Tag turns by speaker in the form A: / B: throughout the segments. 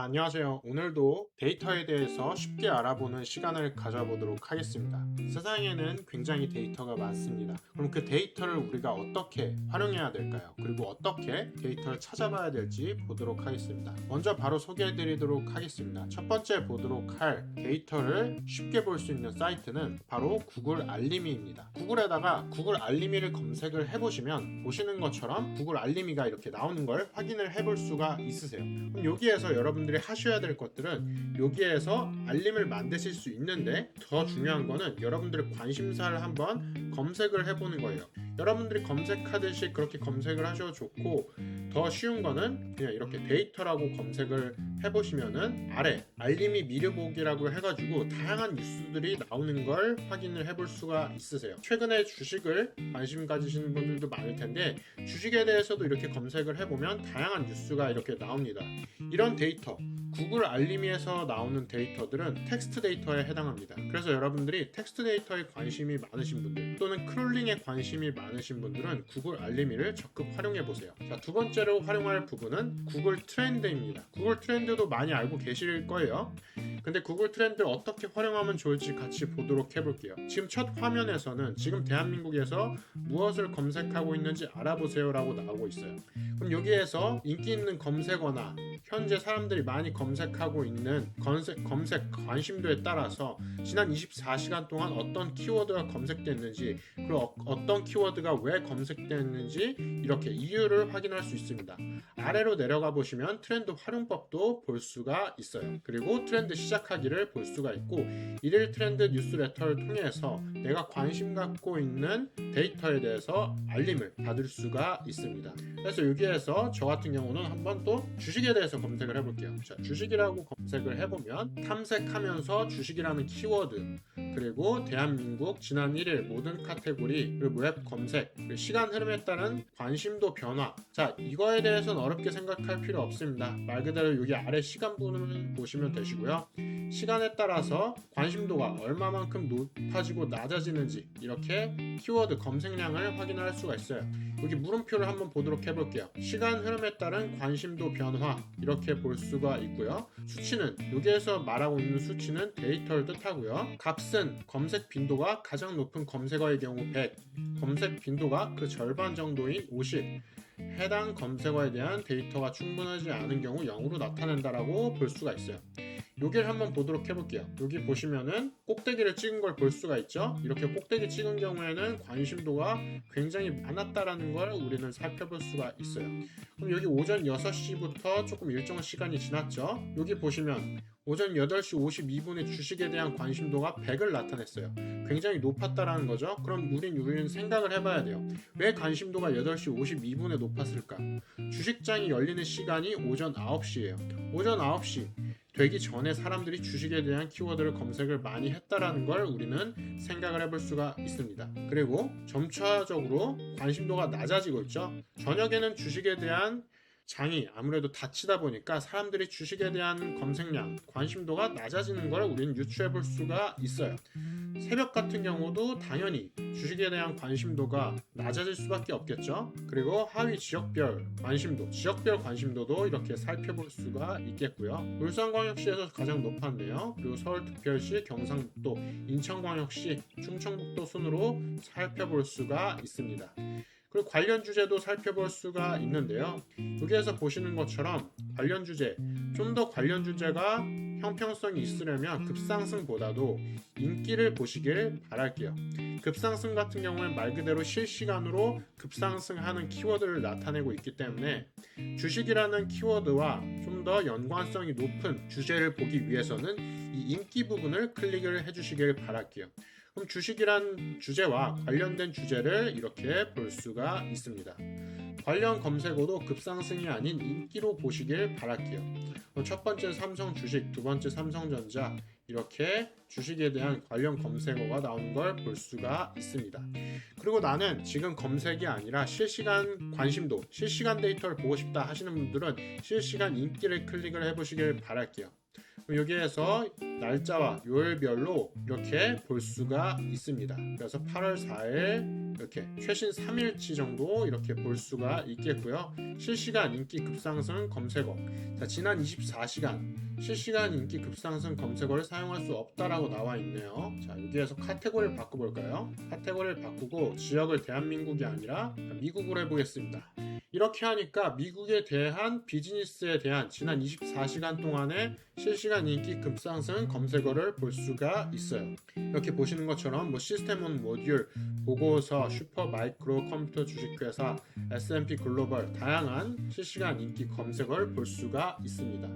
A: 안녕하세요. 오늘도 데이터에 대해서 쉽게 알아보는 시간을 가져보도록 하겠습니다. 세상에는 굉장히 데이터가 많습니다. 그럼 그 데이터를 우리가 어떻게 활용해야 될까요? 그리고 어떻게 데이터를 찾아봐야 될지 보도록 하겠습니다. 먼저 바로 소개해 드리도록 하겠습니다. 첫 번째 보도록 할 데이터를 쉽게 볼 수 있는 사이트는 바로 구글 알림이입니다. 구글에다가 구글 알림이를 검색을 해보시면 보시는 것처럼 구글 알림이가 이렇게 나오는 걸 확인을 해볼 수가 있으세요. 그럼 여기에서 여러분들이 하셔야 될 것들은 여기에서 알림을 만드실 수 있는데 더 중요한 거는 여러분들의 관심사를 한번 검색을 해보는 거예요. 여러분들이 검색하듯이 그렇게 검색을 하셔도 좋고, 더 쉬운 거는 그냥 이렇게 데이터라고 검색을 해보시면은 아래 알림이 미르보기라고 해가지고 다양한 뉴스들이 나오는 걸 확인을 해볼 수가 있으세요. 최근에 주식을 관심 가지시는 분들도 많을 텐데 주식에 대해서도 이렇게 검색을 해보면 다양한 뉴스가 이렇게 나옵니다. 이런 데이터, 구글 알림이에서 나오는 데이터들은 텍스트 데이터에 해당합니다. 그래서 여러분들이 텍스트 데이터에 관심이 많으신 분들 또는 크롤링에 관심이 많으신 분들은 구글 알림이를 적극 활용해 보세요. 자, 두 번째로 활용할 부분은 구글 트렌드입니다. 구글 트렌드도 많이 알고 계실 거예요. 근데 구글 트렌드를 어떻게 활용하면 좋을지 같이 보도록 해볼게요. 지금 첫 화면에서는 지금 대한민국에서 무엇을 검색하고 있는지 알아보세요 라고 나오고 있어요. 그럼 여기에서 인기 있는 검색어나 현재 사람들이 많이 검색하고 있는 검색 관심도에 따라서 지난 24시간 동안 어떤 키워드가 검색됐는지, 그리고 어떤 키워드가 왜 검색됐는지 이렇게 이유를 확인할 수 있습니다. 아래로 내려가 보시면 트렌드 활용법도 볼 수가 있어요. 그리고 트렌드 시작하기를 볼 수가 있고, 일일 트렌드 뉴스레터를 통해서 내가 관심 갖고 있는 데이터에 대해서 알림을 받을 수가 있습니다. 그래서 여기에서 저 같은 경우는 한번 또 주식에 대해서 검색을 해볼게요. 자, 주식이라고 검색을 해보면 탐색하면서 주식이라는 키워드, 그리고 대한민국 지난 1일 모든 카테고리, 그리고 웹 검색, 그리고 시간 흐름에 따른 관심도 변화. 자, 이거에 대해서는 어렵게 생각할 필요 없습니다. 말 그대로 여기 아래 시간 부분을 보시면 되시고요. 시간에 따라서 관심도가 얼마만큼 높아지고 낮아지는지 이렇게 키워드 검색량을 확인할 수가 있어요. 여기 물음표를 한번 보도록 해볼게요. 시간 흐름에 따른 관심도 변화, 이렇게 볼 수가 있고요. 수치는 여기에서 말하고 있는 수치는 데이터를 뜻하고요. 값은 검색 빈도가 가장 높은 검색어의 경우 100, 검색 빈도가 그 절반 정도인 50, 해당 검색어에 대한 데이터가 충분하지 않은 경우 0으로 나타낸다라고 볼 수가 있어요. 여기를 한번 보도록 해볼게요. 여기 보시면은 꼭대기를 찍은 걸 볼 수가 있죠. 이렇게 꼭대기 찍은 경우에는 관심도가 굉장히 많았다라는 걸 우리는 살펴볼 수가 있어요. 그럼 여기 오전 6시부터 조금 일정 시간이 지났죠. 여기 보시면 오전 8시 52분에 주식에 대한 관심도가 100을 나타냈어요. 굉장히 높았다라는 거죠. 그럼 우리는 생각을 해봐야 돼요. 왜 관심도가 8시 52분에 높았을까? 주식장이 열리는 시간이 오전 9시예요. 오전 9시 되기 전에 사람들이 주식에 대한 키워드를 검색을 많이 했다라는 걸 우리는 생각을 해볼 수가 있습니다. 그리고 점차적으로 관심도가 낮아지고 있죠. 저녁에는 주식에 대한 장이 아무래도 닫히다 보니까 사람들이 주식에 대한 검색량, 관심도가 낮아지는 걸 우리는 유추해 볼 수가 있어요. 새벽 같은 경우도 당연히 주식에 대한 관심도가 낮아질 수밖에 없겠죠. 그리고 하위 지역별 관심도도 이렇게 살펴볼 수가 있겠고요. 울산광역시에서 가장 높았네요. 그리고 서울특별시, 경상북도, 인천광역시, 충청북도 순으로 살펴볼 수가 있습니다. 그리고 관련 주제도 살펴볼 수가 있는데요. 여기에서 보시는 것처럼 관련 주제, 좀 더 관련 주제가 형평성이 있으려면 급상승보다도 인기를 보시길 바랄게요. 급상승 같은 경우는 말 그대로 실시간으로 급상승하는 키워드를 나타내고 있기 때문에 주식이라는 키워드와 좀 더 연관성이 높은 주제를 보기 위해서는 이 인기 부분을 클릭을 해주시길 바랄게요. 그럼 주식이란 주제와 관련된 주제를 이렇게 볼 수가 있습니다. 관련 검색어도 급상승이 아닌 인기로 보시길 바랄게요. 첫 번째 삼성 주식, 두 번째 삼성전자, 이렇게 주식에 대한 관련 검색어가 나오는 걸 볼 수가 있습니다. 그리고 나는 지금 검색이 아니라 실시간 관심도, 실시간 데이터를 보고 싶다 하시는 분들은 실시간 인기를 클릭을 해보시길 바랄게요. 그럼 여기에서 날짜와 요일별로 이렇게 볼 수가 있습니다. 그래서 8월 4일 이렇게 최신 3일치 정도 이렇게 볼 수가 있겠고요. 실시간 인기 급상승 검색어. 자, 지난 24시간 실시간 인기 급상승 검색어를 사용할 수 없다라고 나와 있네요. 자, 여기에서 카테고리를 바꿔볼까요? 카테고리를 바꾸고 지역을 대한민국이 아니라 미국으로 해보겠습니다. 이렇게 하니까 미국에 대한 비즈니스에 대한 지난 24시간 동안의 실시간 인기 급상승 검색어를 볼 수가 있어요. 이렇게 보시는 것처럼 뭐 시스템 온 모듈, 보고서, 슈퍼 마이크로 컴퓨터 주식회사, S&P 글로벌 다양한 실시간 인기 검색어를 볼 수가 있습니다.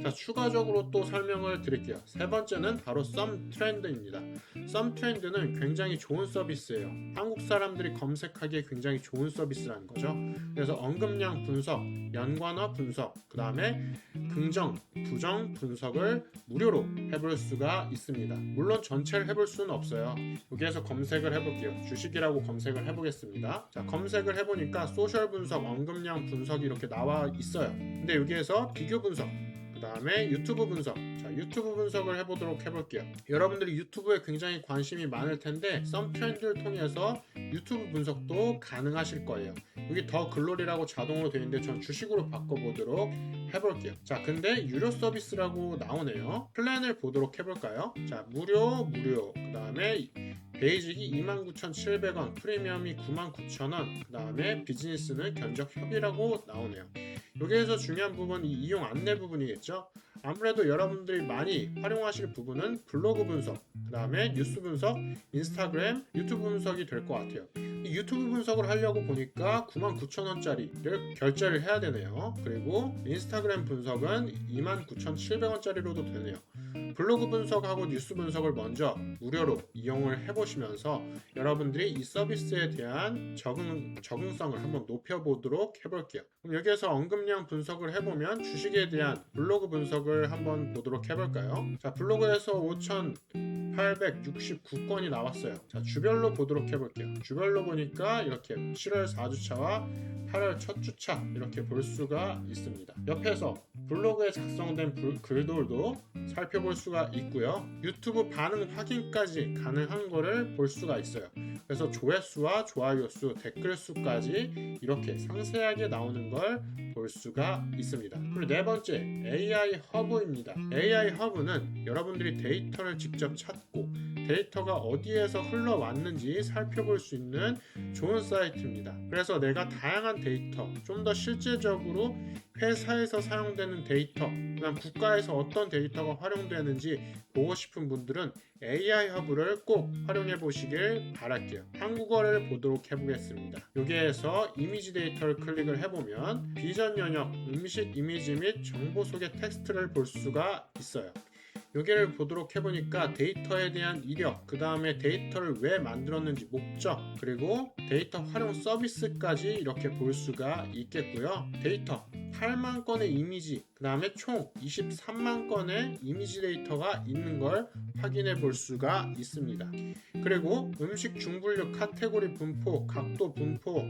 A: 자, 추가적으로 또 설명을 드릴게요. 세 번째는 바로 썸 트렌드입니다. 썸 트렌드는 굉장히 좋은 서비스예요. 한국 사람들이 검색하기에 굉장히 좋은 서비스라는 거죠. 그래서 언급량 분석, 연관어 분석, 그 다음에 긍정, 부정 분석을 무료로 해볼 수가 있습니다. 물론 전체를 해볼 수는 없어요. 여기에서 검색을 해볼게요. 주식이라고 검색을 해보겠습니다. 자, 검색을 해보니까 소셜 분석, 언급량 분석이 이렇게 나와 있어요. 근데 여기에서 비교 분석, 그 다음에 유튜브 분석. 자, 유튜브 분석을 해볼게요. 여러분들이 유튜브에 굉장히 관심이 많을 텐데 썸 트렌드를 통해서 유튜브 분석도 가능하실 거예요. 여기 더 글로리라고 자동으로 되어 있는데 전 주식으로 바꿔보도록 해볼게요. 자, 근데 유료 서비스라고 나오네요. 플랜을 보도록 해볼까요? 자, 무료, 그 다음에 베이직이 29,700원, 프리미엄이 99,000원, 그 다음에 비즈니스는 견적 협의라고 나오네요. 여기에서 중요한 부분이 이용 안내 부분이겠죠. 아무래도 여러분들이 많이 활용하실 부분은 블로그 분석, 그 다음에 뉴스 분석, 인스타그램, 유튜브 분석이 될 것 같아요. 이 유튜브 분석을 하려고 보니까 99,000원짜리를 결제를 해야 되네요. 그리고 인스타그램 분석은 29,700원짜리로도 되네요. 블로그 분석하고 뉴스 분석을 먼저 무료로 이용을 해보시면서 여러분들이 이 서비스에 대한 적응성을 한번 높여보도록 해볼게요. 그럼 여기에서 언급량 분석을 해보면 주식에 대한 블로그 분석을 한번 보도록 해볼까요? 자, 블로그에서 5,869건이 나왔어요. 자, 주별로 보도록 해볼게요. 주별로 보니까 이렇게 7월 4주차와 8월 첫 주차 이렇게 볼 수가 있습니다. 옆에서 블로그에 작성된 글들도 살펴볼 수가 있고요. 유튜브 반응 확인까지 가능한 거를 볼 수가 있어요. 그래서 조회수와 좋아요 수, 댓글 수까지 이렇게 상세하게 나오는 걸 볼 수가 있습니다. 그리고 네 번째, AI 허브입니다. AI 허브는 여러분들이 데이터를 직접 찾고 데이터가 어디에서 흘러왔는지 살펴볼 수 있는 좋은 사이트입니다. 그래서 내가 다양한 데이터, 좀 더 실제적으로 회사에서 사용되는 데이터, 그다음 국가에서 어떤 데이터가 활용되는지 보고 싶은 분들은 AI 허브를 꼭 활용해 보시길 바랄게요. 한국어를 보도록 해보겠습니다. 여기에서 이미지 데이터를 클릭을 해보면 비전 영역, 음식 이미지 및 정보 소개 텍스트를 볼 수가 있어요. 여기를 보도록 해보니까 데이터에 대한 이력, 그 다음에 데이터를 왜 만들었는지 목적, 그리고 데이터 활용 서비스까지 이렇게 볼 수가 있겠고요. 데이터 8만 건의 이미지, 그 다음에 총 23만 건의 이미지 데이터가 있는 걸 확인해 볼 수가 있습니다. 그리고 음식 중분류 카테고리 분포, 각도 분포,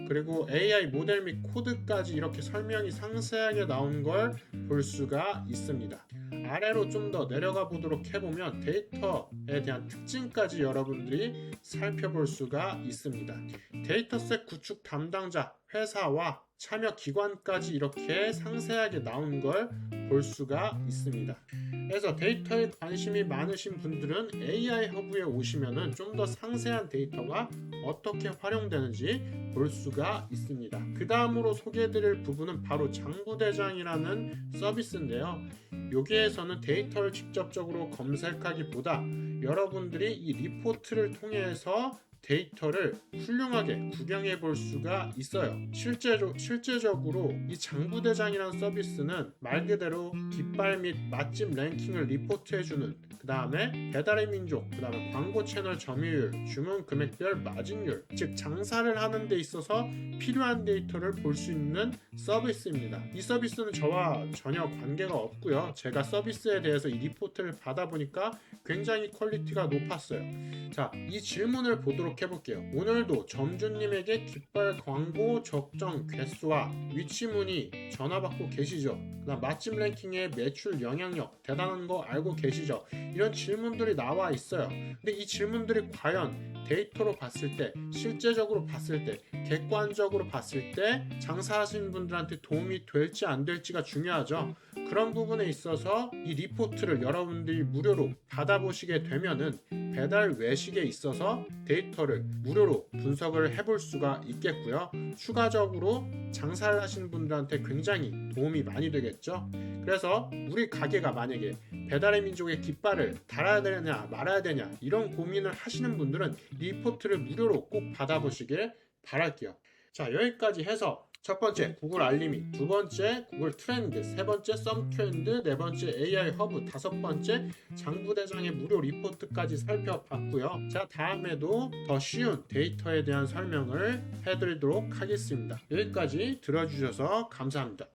A: 그리고 AI 모델 및 코드까지 이렇게 설명이 상세하게 나온 걸 볼 수가 있습니다. 아래로 좀 더 내려가 보도록 해보면 데이터에 대한 특징까지 여러분들이 살펴볼 수가 있습니다. 데이터셋 구축 담당자, 회사와 참여 기관까지 이렇게 상세하게 나온 걸 볼 수가 있습니다. 그래서 데이터에 관심이 많으신 분들은 AI 허브에 오시면은 좀 더 상세한 데이터가 어떻게 활용되는지 볼 수가 있습니다. 그 다음으로 소개해드릴 부분은 바로 장부대장이라는 서비스인데요. 여기에서는 데이터를 직접적으로 검색하기보다 여러분들이 이 리포트를 통해서 데이터를 훌륭하게 구경해 볼 수가 있어요. 실제적으로 이 장부대장이라는 서비스는 말 그대로 깃발 및 맛집 랭킹을 리포트해주는, 그 다음에 배달의 민족, 그 다음에 광고 채널 점유율, 주문 금액별 마진율, 즉 장사를 하는 데 있어서 필요한 데이터를 볼 수 있는 서비스입니다. 이 서비스는 저와 전혀 관계가 없고요. 제가 서비스에 대해서 이 리포트를 받아보니까 굉장히 퀄리티가 높았어요. 자, 이 질문을 보도록 보도록 해볼게요. 오늘도 점주님에게 깃발 광고 적정 개수와 위치 문의 전화 받고 계시죠? 그다음 맛집 랭킹의 매출 영향력 대단한 거 알고 계시죠? 이런 질문들이 나와 있어요. 근데 이 질문들이 과연 데이터로 봤을 때, 실제적으로 봤을 때, 객관적으로 봤을 때 장사하시는 분들한테 도움이 될지 안 될지가 중요하죠. 그런 부분에 있어서 이 리포트를 여러분들이 무료로 받아보시게 되면은 배달 외식에 있어서 데이터를 무료로 분석을 해볼 수가 있겠고요. 추가적으로 장사를 하시는 분들한테 굉장히 도움이 많이 되겠죠. 그래서 우리 가게가 만약에 배달의 민족의 깃발을 달아야 되냐 말아야 되냐 이런 고민을 하시는 분들은 리포트를 무료로 꼭 받아보시길 바랄게요. 자, 여기까지 해서 첫 번째 구글 알림이, 두 번째 구글 트렌드, 세 번째 썸트렌드, 네 번째 AI 허브, 다섯 번째 장부대장의 무료 리포트까지 살펴봤고요. 자, 다음에도 더 쉬운 데이터에 대한 설명을 해드리도록 하겠습니다. 여기까지 들어주셔서 감사합니다.